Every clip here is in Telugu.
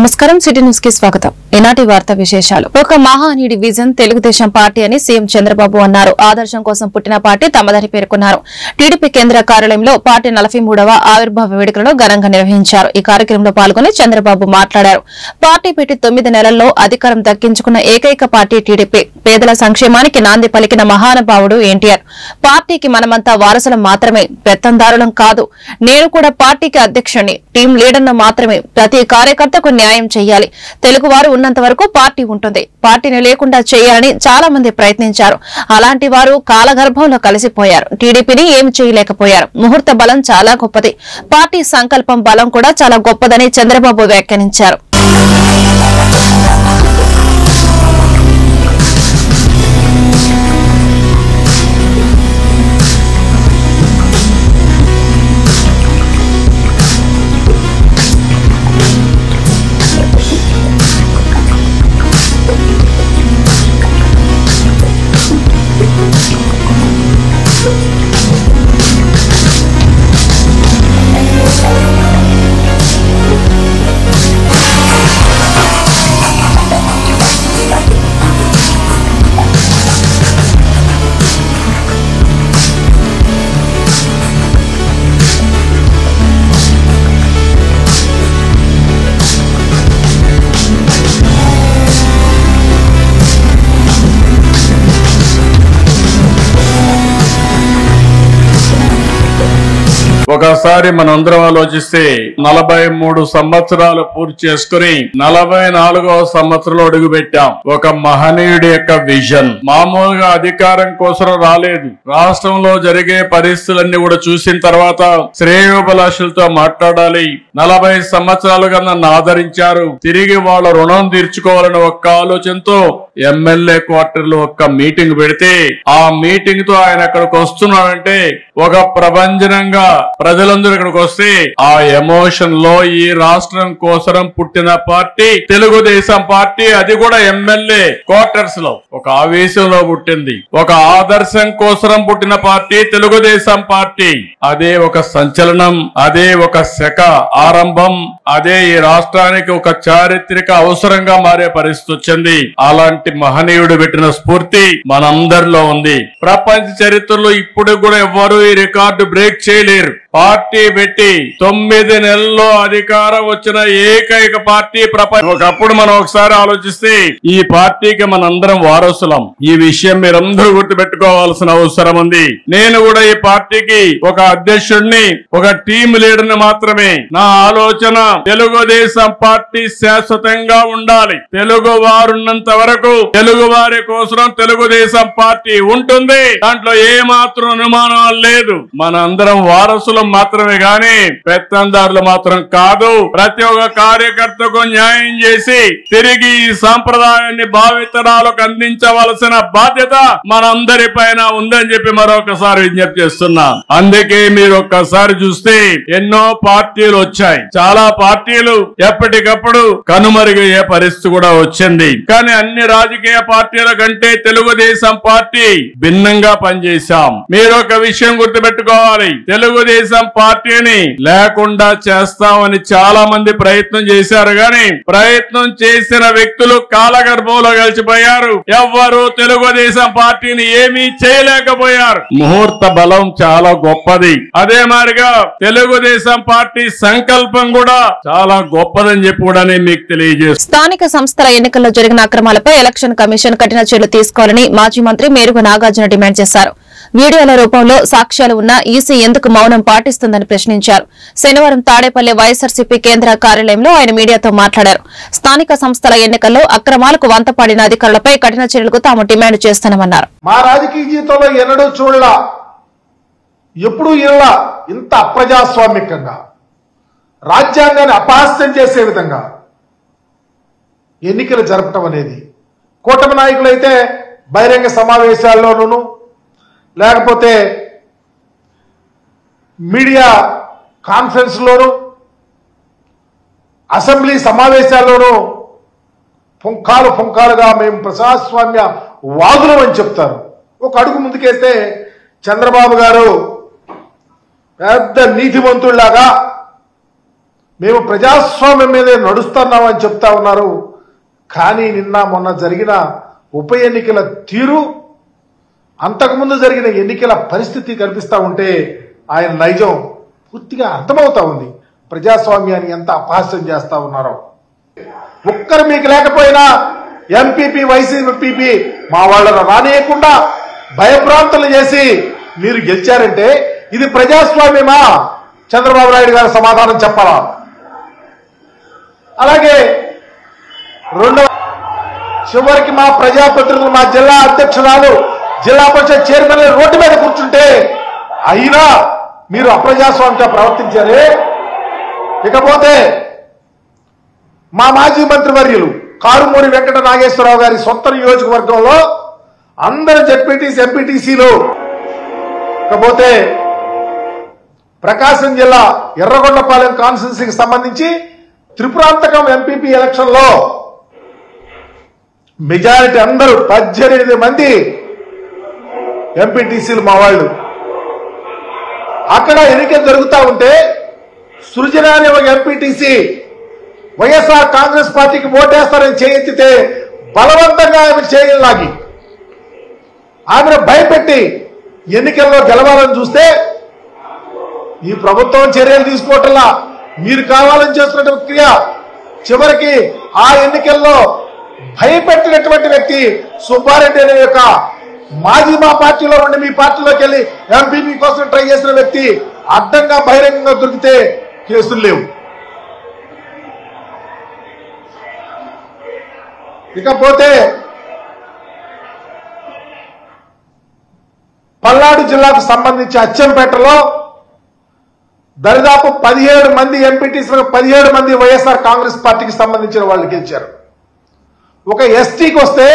నమస్కారం సిటీ న్యూస్ కి స్వాగతం. ఈనాటి వార్తా విశేషాలు. ఒక మహానీయుడి విజన్ తెలుగుదేశం పార్టీ అని సీఎం చంద్రబాబు అన్నారు. ఆదర్శం కోసం పుట్టిన పార్టీ తమదని పేర్కొన్నారు. టీడీపీ కేంద్ర కార్యాలయంలో పార్టీ 43వ ఆవిర్భావ వేడుకలను ఘనంగా నిర్వహించారు. ఈ కార్యక్రమంలో పాల్గొని చంద్రబాబు మాట్లాడారు. పార్టీ పెట్టి 9 నెలల్లో అధికారం దక్కించుకున్న ఏకైక పార్టీ టీడీపీ. పేదల సంక్షేమానికి నాంది పలికిన మహానుభావుడు ఎన్టీఆర్. పార్టీకి మనమంతా వారసులం మాత్రమే, పెత్తందారులం కాదు. నేను కూడా పార్టీకి అధ్యక్షుడిని, టీం లీడర్ను మాత్రమే. ప్రతి కార్యకర్తకు న్యాయం చేయాలి. తెలుగువారు ఉన్నంత వరకు పార్టీ ఉంటుంది. పార్టీని లేకుండా చేయాలని చాలా మంది ప్రయత్నించారు. అలాంటి వారు కాలగర్భంలో కలిసిపోయారు. టీడీపీని ఏమి చేయలేకపోయారు. ముహూర్త బలం చాలా గొప్పది. పార్టీ సంకల్పం బలం కూడా చాలా గొప్పదని చంద్రబాబు వ్యాఖ్యానించారు. ఒకసారి మనందరం ఆలోచిస్తే 43 సంవత్సరాలు పూర్తి చేసుకుని 44వ సంవత్సరంలో అడుగు పెట్టాం. ఒక మహనీయుడి యొక్క విజన్ మామూలుగా అధికారం కోసం రాలేదు. రాష్ట్రంలో జరిగే పరిస్థితులన్నీ కూడా చూసిన తర్వాత శ్రేయోభిలాషులతో మాట్లాడాలి. 40 సంవత్సరాలుగా నన్ను ఆదరించారు. తిరిగి వాళ్ళ రుణం తీర్చుకోవాలని ఒక్క ఆలోచనతో ఎమ్మెల్యే క్వార్టర్లో ఒక్క మీటింగ్ పెడితే ఆ మీటింగ్ తో ఆయన అక్కడికి వస్తున్నాడంటే ఒక ప్రభంజనంగా ప్రజలందరూ ఇక్కడికి వస్తే ఆ ఎమోషన్ లో ఈ రాష్ట్రం కోసం పుట్టిన పార్టీ తెలుగుదేశం పార్టీ, అది కూడా ఎమ్మెల్యే క్వార్టర్స్ లో ఒక ఆవేశంలో పుట్టింది. ఒక ఆదర్శం కోసం పుట్టిన పార్టీ తెలుగుదేశం పార్టీ. అదే ఒక సంచలనం, అదే ఒక శక ఆరంభం, అదే ఈ రాష్ట్రానికి ఒక చారిత్రక అవసరంగా మారే పరిస్థితి వచ్చింది. అలాంటి మహనీయుడు పెట్టిన స్ఫూర్తి మనందరిలో ఉంది. ప్రపంచ చరిత్రలో ఇప్పుడు కూడా ఎవ్వరూ ఈ రికార్డు బ్రేక్ చేయలేరు. పార్టీ పెట్టి 9 నెలల్లో అధికారం వచ్చిన ఏకైక పార్టీ ప్రపంచం. ఒకప్పుడు మనం ఒకసారి ఆలోచిస్తే ఈ పార్టీకి మనందరం వారసులం. ఈ విషయం మీరందరూ గుర్తుపెట్టుకోవాల్సిన అవసరం ఉంది. నేను కూడా ఈ పార్టీకి ఒక అధ్యక్షుడిని, ఒక టీం లీడర్ని మాత్రమే. నా ఆలోచన తెలుగుదేశం పార్టీ శాశ్వతంగా ఉండాలి. తెలుగు వారున్నంత వరకు తెలుగు వారి కోసం తెలుగుదేశం పార్టీ ఉంటుంది. దాంట్లో ఏ మాత్రం అనుమానం లేదు. మనందరం వారసులం మాత్రమే గాని పెత్తందారులు మాత్రం కాదు. ప్రతి ఒక్క కార్యకర్తకు న్యాయం చేసి తిరిగి ఈ సాంప్రదాయాన్ని భావితరాలకు అందించవలసిన బాధ్యత మనందరి పైన ఉందని చెప్పి మరొకసారి విజ్ఞప్తి చేస్తున్నా. అందుకే మీరు ఒక్కసారి చూస్తే ఎన్నో పార్టీలు వచ్చాయి. చాలా పార్టీలు ఎప్పటికప్పుడు కనుమరుగయ్యే పరిస్థితి కూడా వచ్చింది. కానీ అన్ని రాజకీయ పార్టీల కంటే తెలుగుదేశం పార్టీ భిన్నంగా పనిచేశాం. మీరు ఒక విషయం గుర్తుపెట్టుకోవాలి. తెలుగుదేశం పార్టీని లేకుండా చేస్తామని చాలా మంది ప్రయత్నం చేశారు. గాని ప్రయత్నం చేసిన వ్యక్తులు కాలగర్భంలో కలిసిపోయారు. ఎవ్వరూ తెలుగుదేశం పార్టీని ఏమీ చేయలేకపోయారు. ముహూర్త బలం చాలా గొప్పది. అదే మాదిరిగా తెలుగుదేశం పార్టీ సంకల్పం కూడా చాలా గొప్పదని చెప్పి కూడా మీకు తెలియజేస్తాను. స్థానిక సంస్థల ఎన్నికల్లో జరిగిన అక్రమాలపై ఎలక్షన్ కమిషన్ కఠిన చర్యలు తీసుకోవాలని మాజీ మంత్రి మేరుగు నాగార్జున డిమాండ్ చేశారు. వీడియోల రూపంలో సాక్ష్యాలు ఉన్న ఈసీ ఎందుకు మౌనం పాటిస్తుందని ప్రశ్నించారు. శనివారం తాడేపల్లి వైఎస్ఆర్సీపీ కేంద్ర కార్యాలయంలో ఆయన మీడియాతో మాట్లాడారు. స్థానిక సంస్థల ఎన్నికల్లో అక్రమాలకు వంతపాడిన అధికారులపై కఠిన చర్యలకు తాము డిమాండ్ చేస్తామన్నారు. మా రాజకీయ జీవితంలో ఎన్నడూ చూడలా, ఎప్పుడూ ఇలా ఇంత అప్రజాస్వామికంగా రాజ్యాంగాన్ని అపహాస్యం చేసే విధంగా ఎన్నికలు జరపటం అనేది, కూటమి నాయకులైతే బహిరంగ సమావేశాల్లోనూ లేకపోతే మీడియా కాన్ఫరెన్స్లోనూ అసెంబ్లీ సమావేశాల్లోనూ పుంఖాలుగా మేము ప్రజాస్వామ్య వాదులం అని చెప్తారు. ఒక అడుగు ముందుకేస్తే చంద్రబాబు గారు పెద్ద నీతిమంతుల్లాగా మేము ప్రజాస్వామ్యం మీదే నడుస్తున్నామని చెప్తా ఉన్నారు. కానీ నిన్న మొన్న జరిగిన ఉప ఎన్నికల తీరు, అంతకుముందు జరిగిన ఎన్నికల పరిస్థితి కనిపిస్తా ఉంటే ఆయన నైజం పూర్తిగా అర్థమవుతా ఉంది. ప్రజాస్వామ్యాన్ని ఎంత అపహాస్యం చేస్తా ఉన్నారో. ఒక్కరు మీకు లేకపోయినా ఎంపీపీ వైసీపీ మా వాళ్ళను రానియకుండా భయభ్రాంతులు చేసి మీరు గెలిచారంటే ఇది ప్రజాస్వామ్యమా? చంద్రబాబు నాయుడు గారు సమాధానం చెప్పాలా? అలాగే రెండవ చివరికి మా ప్రజాప్రతినిధులు, మా జిల్లా అధ్యక్షురాలు, జిల్లా పరిషత్ చైర్మన్ రోడ్డు మీద కూర్చుంటే అయినా మీరు అప్రజాస్వామ్యంగా ప్రవర్తించారే. ఇకపోతే మా మాజీ మంత్రివర్యులు కారుమూరి వెంకట నాగేశ్వరరావు గారి సొంత నియోజకవర్గంలో అందరు జెడ్పీటీసీ ఎంపీటీసీలు, ఇకపోతే ప్రకాశం జిల్లా ఎర్రగొండపాలెం కాన్స్టిట్యున్సీకి సంబంధించి త్రిపురాంతకం ఎంపీపీ ఎలక్షన్ లో మెజారిటీ అందరూ 18 మంది ఎంపీటీసీలు మా వాళ్ళు. అక్కడ ఎన్నికలు జరుగుతూ ఉంటే సృజన అనే ఒక ఎంపీటీసీ వైఎస్ఆర్ కాంగ్రెస్ పార్టీకి ఓటేస్తారని చేయెత్తితే బలవంతంగా ఆమె చేయలాగి ఆమెను భయపెట్టి ఎన్నికల్లో గెలవాలని చూస్తే ఈ ప్రభుత్వం చర్యలు తీసుకోవటంలా మీరు కావాలని చేస్తున్నటువంటి క్రియ. చివరికి ఆ ఎన్నికల్లో భయపెట్టినటువంటి వ్యక్తి సుబ్బారెడ్డి అనే యొక్క మాజీ మా పార్టీలో నుండి మీ పార్టీలోకి వెళ్లి ఎంపీపీ కోసం ట్రై చేసిన వ్యక్తి అడ్డంగా బహిరంగంగా దొరికితే కేసులు లేవు. ఇకపోతే పల్నాడు జిల్లాకు సంబంధించి అచ్చంపేటలో దరిదాపు 17 మంది ఎంపీటీసీలకు 17 మంది వైఎస్ఆర్ కాంగ్రెస్ పార్టీకి సంబంధించిన వాళ్ళు గెలిచారు. ఒక ఎస్టీకి వస్తే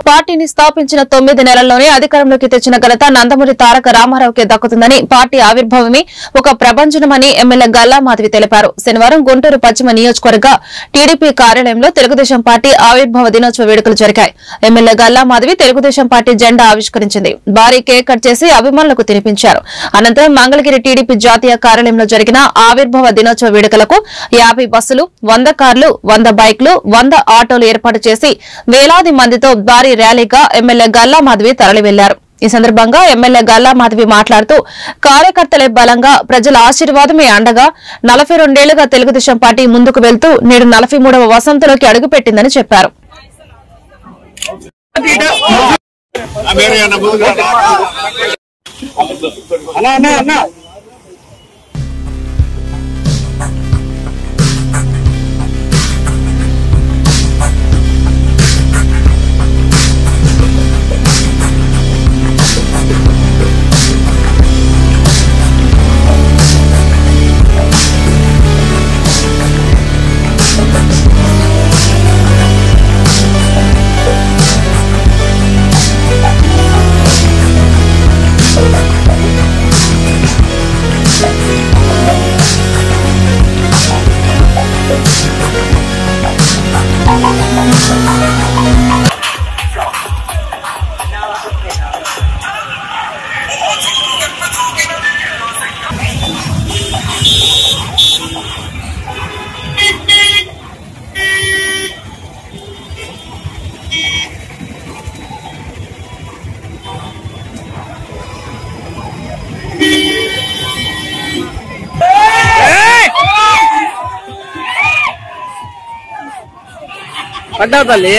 పార్టీని స్థాపించిన 9 నెలల్లోనే అధికారంలోకి తెచ్చిన ఘనత నందమూరి తారక రామారావుకే దక్కుతుందని, పార్టీ ఆవిర్భావమే ఒక ప్రభంజనమని ఎమ్మెల్యే గల్లా మాధవి తెలిపారు. శనివారం గుంటూరు పశ్చిమ నియోజకవర్గ టీడీపీ కార్యాలయంలో తెలుగుదేశం పార్టీ ఆవిర్భావ దినోత్సవ వేడుకలు జరిగాయి. ఎమ్మెల్యే గల్లా మాధవి తెలుగుదేశం పార్టీ జెండా ఆవిష్కరించింది. భారీ కేక్ కట్ చేసి అభిమానులకు తినిపించారు. అనంతరం మంగళగిరి టీడీపీ జాతీయ కార్యాలయంలో జరిగిన ఆవిర్భావ దినోత్సవ వేడుకలకు 50 బస్సులు, 100 కార్లు, 100 బైక్లు, 100 ఆటోలు ఏర్పాటు చేసి వేలాది మందితో భారీ ర్యాలీగా ఎమ్మెల్యే గల్లా మాధవి తరలి వెళ్లారు. ఈ సందర్భంగా ఎమ్మెల్యే గల్లా మాధవి మాట్లాడుతూ కార్యకర్తలే బలంగా, ప్రజల ఆశీర్వాదమే అండగా 42 ఏళ్లుగా తెలుగుదేశం పార్టీ ముందుకు వెళ్తూ నేడు 43వ వసంతంలోకి అడుగుపెట్టిందని చెప్పారు. పడ్డావు తల్లి.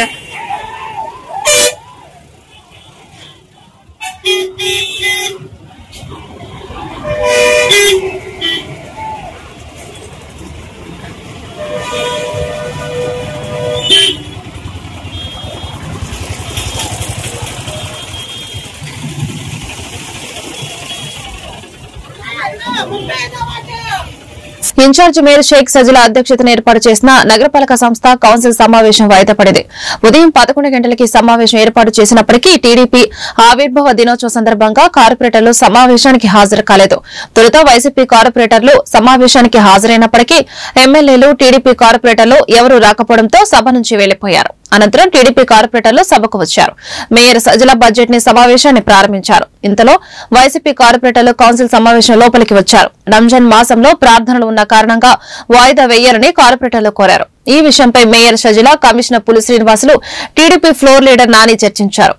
ఇన్ఛార్జ్ మేయర్ షేక్ సజిలా అధ్యక్షతన ఏర్పాటు చేసిన నగరపాలక సంస్థ కౌన్సిల్ సమావేశం వాయిదా పడింది. ఉదయం 11 గంటలకి సమావేశం ఏర్పాటు చేసినప్పటికీ టీడీపీ ఆవిర్భావ దినోత్సవ సందర్భంగా కార్పొరేటర్లు సమావేశానికి హాజరు కాలేదు. తొలుత వైసీపీ కార్పొరేటర్లు సమావేశానికి హాజరైనప్పటికీ ఎమ్మెల్యేలు, టీడీపీ కార్పొరేటర్లు ఎవరూ రాకపోవడంతో సభ నుంచి వెళ్లిపోయారు. అనంతరం టీడీపీ కార్పొరేటర్లు సభకు వచ్చారు. మేయర్ సజల బడ్జెట్ ని సమావేశాన్ని ప్రారంభించారు. ఇంతలో వైసీపీ కార్పొరేటర్లు కౌన్సిల్ సమావేశం లోపలికి వచ్చారు. రంజాన్ మాసంలో ప్రార్థనలు ఉన్న కారణంగా వాయిదా వేయాలని కార్పొరేటర్లు కోరారు. ఈ విషయంపై మేయర్ సజల, కమిషనర్ పులి Srinivasulu, TDP floor leader Nani చర్చించారు.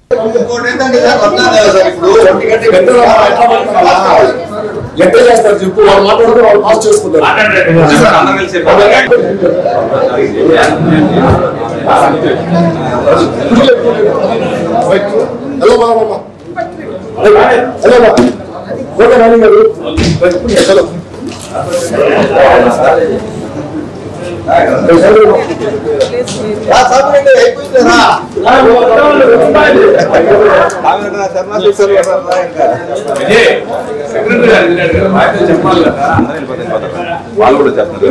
వాళ్ళు కూడా చెప్తున్నారు.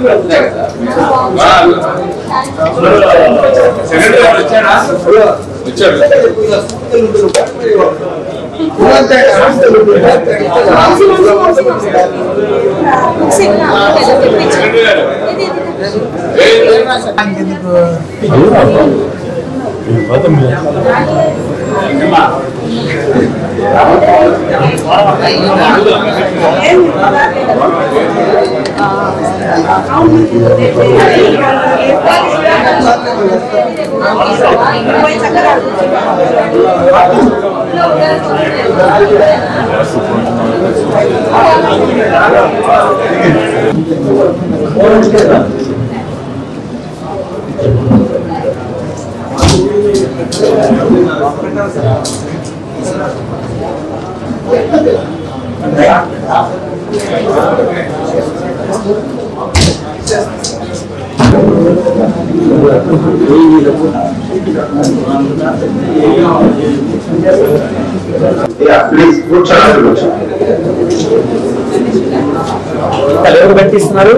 ఎవరు పెట్టిస్తున్నారు?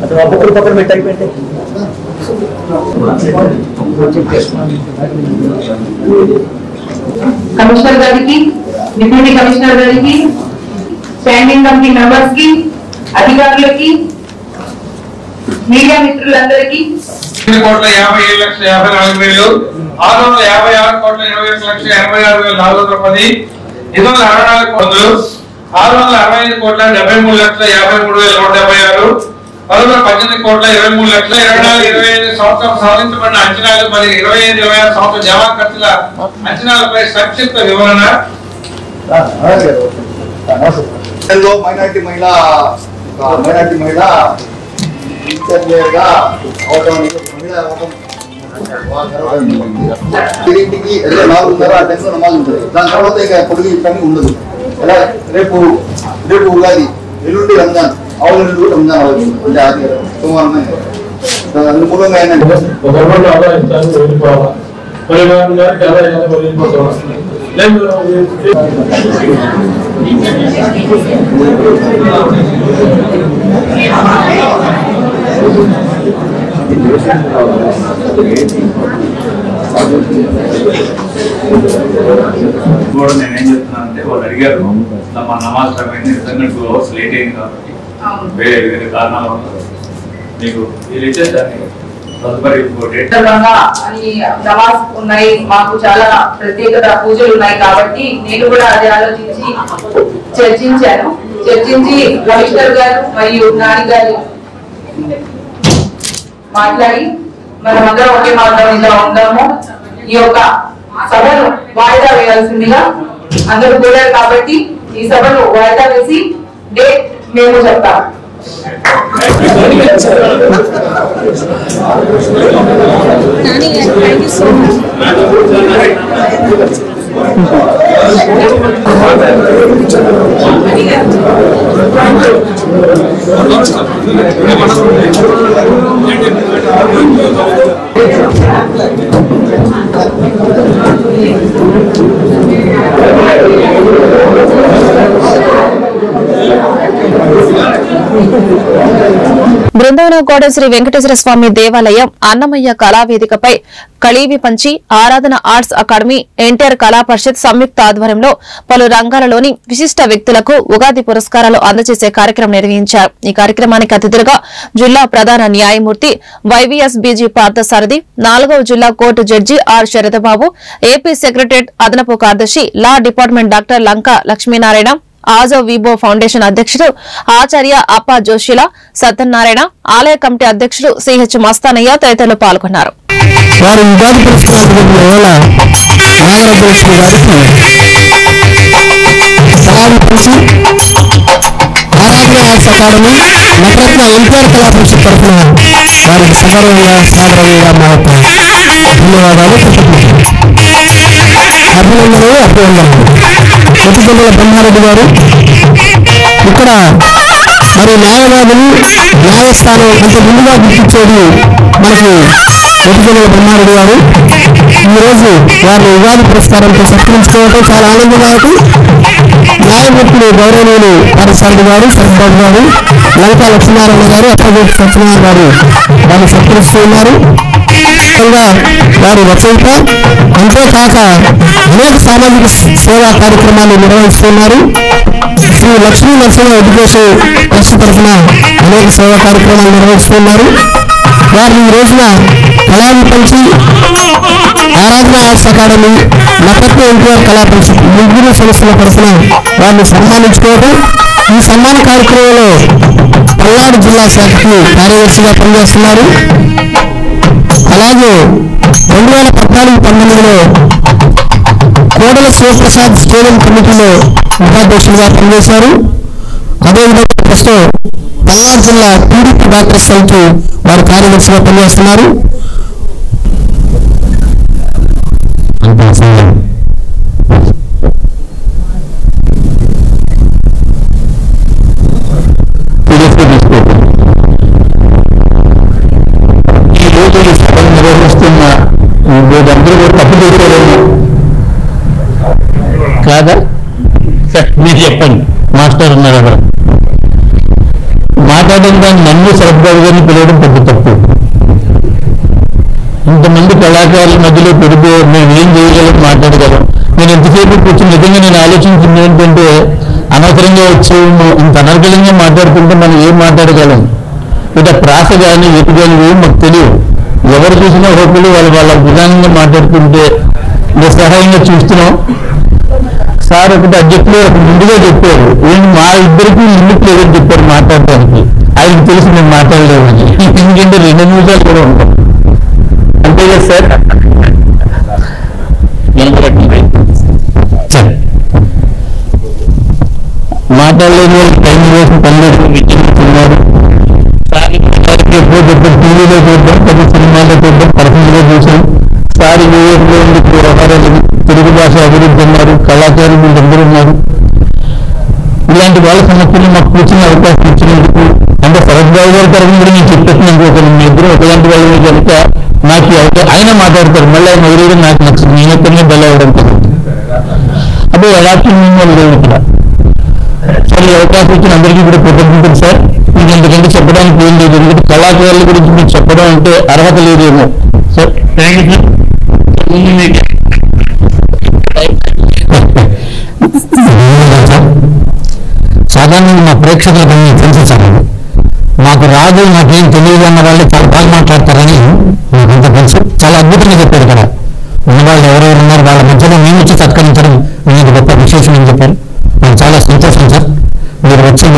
అతను ఒక్కొక్కరు పక్కన పెట్టయిపోయింది. కమిషనర్ గారికి, డిప్యూటీ కమిషనర్ గారికి, స్టాండింగ్ కమిటీ మెంబర్స్ కి, అధికారులకి, మీడియా మిత్రులందరికీ 57,54,656,21,86,83,410 665,73,176 18,23,23,24,25 సంవత్సరం సాధించబడిన అంచనాలు మరియు 25-26 సంవత్సరం జమా ఖర్చుల అంచనాలపై సంక్షిప్త వివరణ. మైనార్టీ మహిళ ఇంటర్వ్యూగా అవడం ఇంటికి 4:30 ఆ టైంలో నమాజ్ ఉంటుంది. దాని తర్వాత ఇక పొడుగు పని ఉండదు. ఎలా రేపు ఉగాది, ఎల్లుండి రంజాన్, అవునండి రంజాన్ అవ్వచ్చు. అంటే అది సోమవారం అనుకూలంగా ఏంటంటే కూడా నేనేం చెప్తున్నానంటే వాళ్ళు అడిగారు మా నమాజ్ టైం అయింది, నిజంగా 2 hours లేట్ అయింది కాబట్టి వేరే వేరే కారణాల వల్ల మీకు వీళ్ళు ఇచ్చేసారు. తదుపరి నమాజ్ ఉన్నాయి, మాకు చాలా ప్రత్యేకత పూజలు ఉన్నాయి కాబట్టి నేను కూడా అది ఆలోచించి చర్చించి కమిషనర్ గారు మరియు నాని గారు మాట్లాడి మనమందరం ఒకే మార్గంలో ఉందాము. ఈ యొక్క సభను వాయిదా వేయాల్సిందిగా అందరూ కోరారు కాబట్టి ఈ సభను వాయిదా వేసి డేట్ మేము చెప్తాము. బృందావనం బసవనగూడ శ్రీ వెంకటేశ్వర స్వామి దేవాలయం అన్నమయ్య కళావేదికపై కళీవి పంచి ఆరాధన ఆర్ట్స్ అకాడమీ ఎన్టీఆర్ కళా పరిషత్ సంయుక్త ఆధ్వర్యంలో పలు రంగాలలోని విశిష్ట వ్యక్తులకు ఉగాది పురస్కారాలు అందజేసే కార్యక్రమం నిర్వహించారు. ఈ కార్యక్రమానికి అతిథులుగా జిల్లా ప్రధాన న్యాయమూర్తి వైవీఎస్ బీజీ పార్థసారథి, 4వ జిల్లా court judge R Sarathbabu, AP secretariat అదనపు కార్యదర్శి law department doctor Lanka Lakshminarayana, ఆజో విబో ఫౌండేషన్ అధ్యక్షుడు ఆచార్య అప్ప జోషిల సత్యనారాయణ, ఆలయ కమిటీ అధ్యక్షుడు సిహెచ్ మస్తానయ్య తదితరులు పాల్గొన్నారు. వారి ఉగాది పురస్కారాల నాగరాజలక్ష్మి గారికి ఆరాధన ఆర్ట్స్ అకాడమీ నటరత్న ఎన్టీఆర్ కళా పరిషత్ తరఫున వారికి సగర్వంగా సాదరంగా మా ధన్యవాదాలు, అభినందనలు. కొత్తగొండల బ్రహ్మారెడ్డి గారు ఇక్కడ మరి న్యాయవాదులు న్యాయస్థానం అంత ముందుగా గుర్తించేది మనకి కొత్తగొండల బ్రహ్మారెడ్డి గారు. ఈరోజు వారిని ఉగాది పురస్కారంతో సత్కరించుకోవడం చాలా ఆనందదాయకం. న్యాయమూర్తులు గౌరవనీయులు పార్థసారథి గారు, శరత్బాబు గారు, లంకా లక్ష్మీనారాయణ గారు, అప్పగోటి సత్యనారాయణ గారు వారిని సత్కరిస్తూ ఉన్నారు. వారి రచయిత, అంతేకాక అనేక సామాజిక సేవా కార్యక్రమాలు నిర్వహిస్తున్నారు. శ్రీ లక్ష్మీ నరసింహ ఎడ్యుకేషన్ ట్రస్ట్ తరఫున అనేక సేవా కార్యక్రమాలు నిర్వహిస్తున్నారు. వారిని ఈ రోజున కళావి పంచి ఆరాధన ఆర్ట్స్ అకాడమీ నటరత్న ఎన్టీఆర్ కళా పరిషత్ ముగ్గురు సంస్థల తరఫున వారిని సన్మానించుకోవడం. ఈ సన్మాన కార్యక్రమంలో పల్నాడు జిల్లా శాఖకి కార్యదర్శిగా పనిచేస్తున్నారు. అలాగే 2014-19లో కోడల శివప్రసాద్ స్టేడియం కమిటీలో ఉపాధ్యక్షులుగా పనిచేశారు. అదేవిధంగా ప్రస్తుతం పల్నాడు జిల్లా టీడీపీ డాక్టర్స్ సైకి వారు కార్యదర్శిగా పనిచేస్తున్నారు. నిర్వహిస్తున్న అందరూ కూడా తప్పు చేశారేమో కాదా? మీరు చెప్పండి, మాస్టర్ ఉన్నారు అక్కడ మాట్లాడిన దాన్ని నన్ను శరత్బాబు గారిని పిలవడం పెద్ద తప్పు. ఇంతమంది కళాకారుల మధ్యలో పెడితే మేము ఏం చేయగలం, మాట్లాడగలం. నేను ఎంతసేపు కూర్చొని నిజంగా నేను ఆలోచించింది ఏంటంటే, అనవసరంగా వచ్చి ఇంత అనర్గళంగా మాట్లాడుతుంటే మనం ఏం మాట్లాడగలం? ఇక ప్రాస కానీ ఎటు కానీ ఏం మాకు తెలియదు. ఎవరు చూసినా ఒకళ్ళు వాళ్ళ విధానంగా మాట్లాడుతుంటే నిస్సహాయంగా చూస్తున్నాం. సార్ ఒకటి అధ్యక్షులు ముందుగా చెప్పారు, మా ఇద్దరికి లిమిట్ లేదని చెప్పారు మాట్లాడడానికి. ఆయనకు తెలిసి మేము మాట్లాడలేమని. ఎందుకంటే 2 నిమిషాలు కూడా ఉంటాం అంతే కదా సార్. మాట్లాడలేని వాళ్ళు టైం వేసి పనులు విజయిస్తున్నారు. ఎప్పుడో చెప్పారు, టీవీలో చూద్దాం, పెద్ద సినిమాలో చూద్దాం, పర్సనల్గా చూసాం. సార్ యూఎస్లో ఉండి వ్యవహారాలు తెలుగు భాష అభివృద్ధి ఉన్నారు, కళాకారులు వీళ్ళందరూ ఉన్నారు. ఇలాంటి వాళ్ళ సమస్యలు మాకు కూర్చున్న అవకాశం ఇచ్చినందుకు, అంటే శరత్బాబు గారి తరఫున కూడా నేను చెప్పేసినందుకు మీ ఇద్దరు ఒకలాంటి వాళ్ళు కనుక నాకు ఆయన మాట్లాడతారు. మళ్ళీ ఆయన ఎవరైనా నాకు నచ్చింది, నేను ఎక్కడనే బెల్ అవ్వడం జరిగింది. అదే అడాప్షన్ వాళ్ళు లేవు ఇక్కడ. సరే, అవకాశం ఇచ్చిన అందరికీ కూడా కృతజ్ఞతలు సార్. మీకు ఎందుకంటే చెప్పడానికి ఏం లేదు, ఎందుకంటే కళాకారుల గురించి మీకు చెప్పడం అంటే అర్హత లేదేమో సార్. Thank you sir. సాధారణంగా మా ప్రేక్షకులకు తెలుసు సార్, మాకు రాదు, నాకేం తెలియదు అన్న వాళ్ళు చాలా బాగా మాట్లాడతారని నాకంతా తెలుసు. చాలా అద్భుతంగా చెప్పారు. ఇక్కడ ఉన్నవాళ్ళు ఎవరెవరు ఉన్నారు వాళ్ళ మధ్యలో మేము వచ్చి సత్కరించడం అనేది గొప్ప విశేషం అని చెప్పారు. నాకు చాలా సంతోషం సార్ మీరు వచ్చి